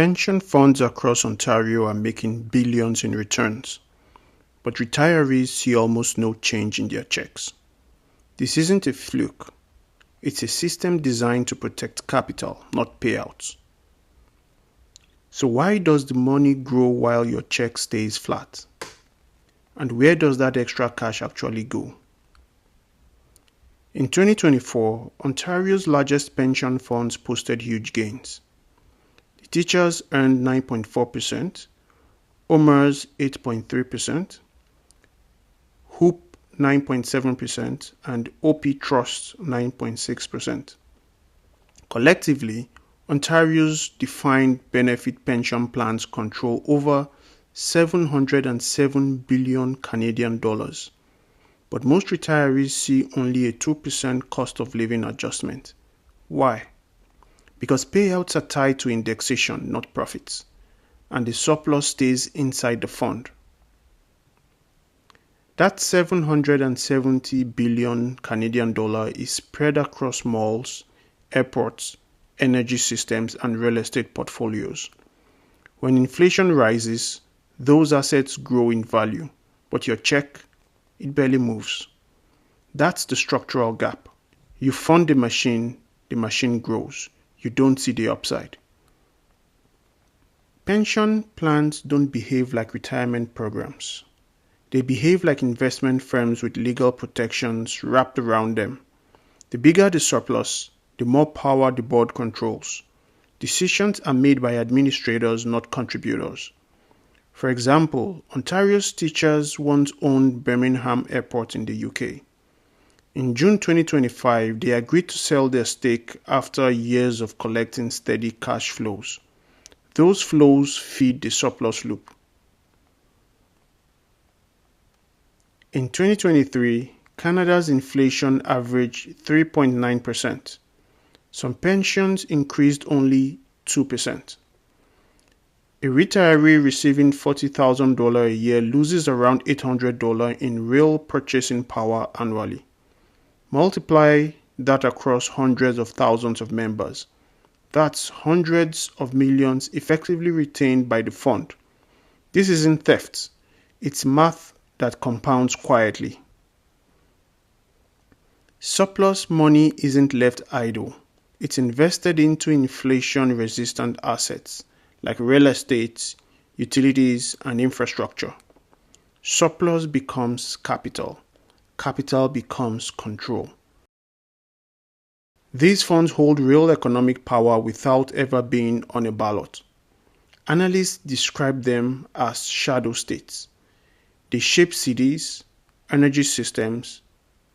Pension funds across Ontario are making billions in returns, but retirees see almost no change in their checks. This isn't a fluke. It's a system designed to protect capital, not payouts. So why does the money grow while your check stays flat? And where does that extra cash actually go? In 2024, Ontario's largest pension funds posted huge gains. The teachers earned 9.4%, OMERS 8.3%, HOOPP 9.7%, and OPTrust 9.6%. Collectively, Ontario's defined benefit pension plans control over 707 billion Canadian dollars. But most retirees see only a 2% cost of living adjustment. Why? Because payouts are tied to indexation, not profits, and the surplus stays inside the fund. That 770 billion Canadian dollar is spread across malls, airports, energy systems, and real estate portfolios. When inflation rises, those assets grow in value, but your check, it barely moves. That's the structural gap. You fund the machine grows. You don't see the upside. Pension plans don't behave like retirement programs. They behave like investment firms with legal protections wrapped around them. The bigger the surplus, the more power the board controls. Decisions are made by administrators, not contributors. For example, Ontario's teachers once owned Birmingham Airport in the UK. In June 2025, they agreed to sell their stake after years of collecting steady cash flows. Those flows feed the surplus loop. In 2023, Canada's inflation averaged 3.9%. Some pensions increased only 2%. A retiree receiving $40,000 a year loses around $800 in real purchasing power annually. Multiply that across hundreds of thousands of members. That's hundreds of millions effectively retained by the fund. This isn't theft. It's math that compounds quietly. Surplus money isn't left idle. It's invested into inflation-resistant assets like real estate, utilities, and infrastructure. Surplus becomes capital. Capital becomes control. These funds hold real economic power without ever being on a ballot. Analysts describe them as shadow states. They shape cities, energy systems,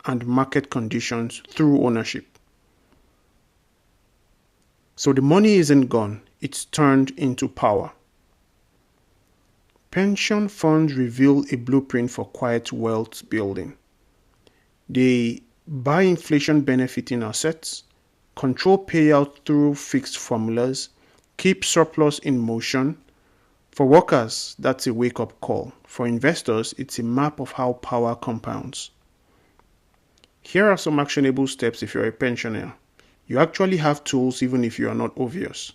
and market conditions through ownership. So the money isn't gone, it's turned into power. Pension funds reveal a blueprint for quiet wealth building. They buy inflation-benefiting assets, control payout through fixed formulas, keep surplus in motion. For workers, that's a wake-up call. For investors, it's a map of how power compounds. Here are some actionable steps if you're a pensioner. You actually have tools even if you are not obvious.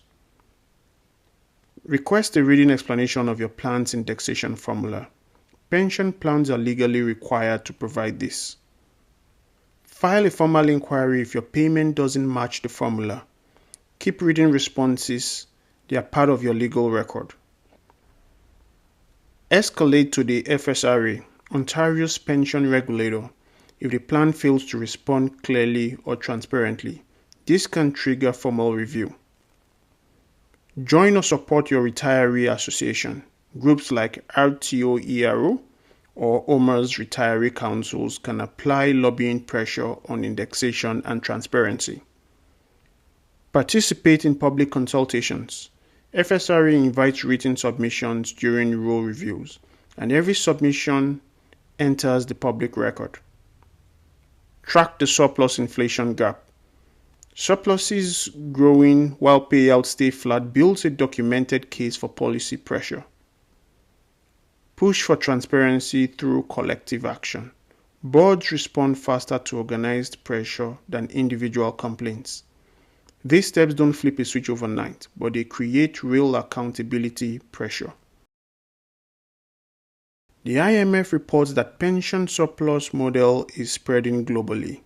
Request a reading explanation of your plan's indexation formula. Pension plans are legally required to provide this. File a formal inquiry if your payment doesn't match the formula. Keep reading responses. They are part of your legal record. Escalate to the FSRA, Ontario's pension regulator, if the plan fails to respond clearly or transparently. This can trigger formal review. Join or support your retiree association. Groups like RTOERO or OMERS retiree councils can apply lobbying pressure on indexation and transparency. Participate in public consultations. FSRA invites written submissions during rule reviews, and every submission enters the public record. Track the surplus inflation gap. Surpluses growing while payouts stay flat builds a documented case for policy pressure. Push for transparency through collective action. Boards respond faster to organized pressure than individual complaints. These steps don't flip a switch overnight, but they create real accountability pressure. The IMF reports that pension surplus model is spreading globally.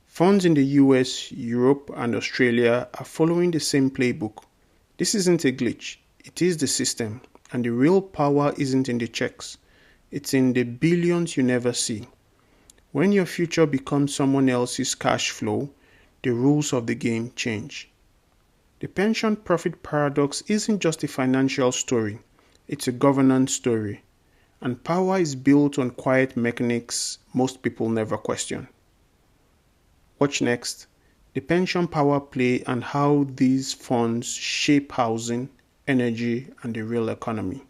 Funds in the US, Europe, and Australia are following the same playbook. This isn't a glitch, it is the system, and the real power isn't in the checks, it's in the billions you never see. When your future becomes someone else's cash flow, the rules of the game change. The pension profit paradox isn't just a financial story, it's a governance story. And power is built on quiet mechanics most people never question. Watch next, the pension power play and how these funds shape housing, energy, and the real economy.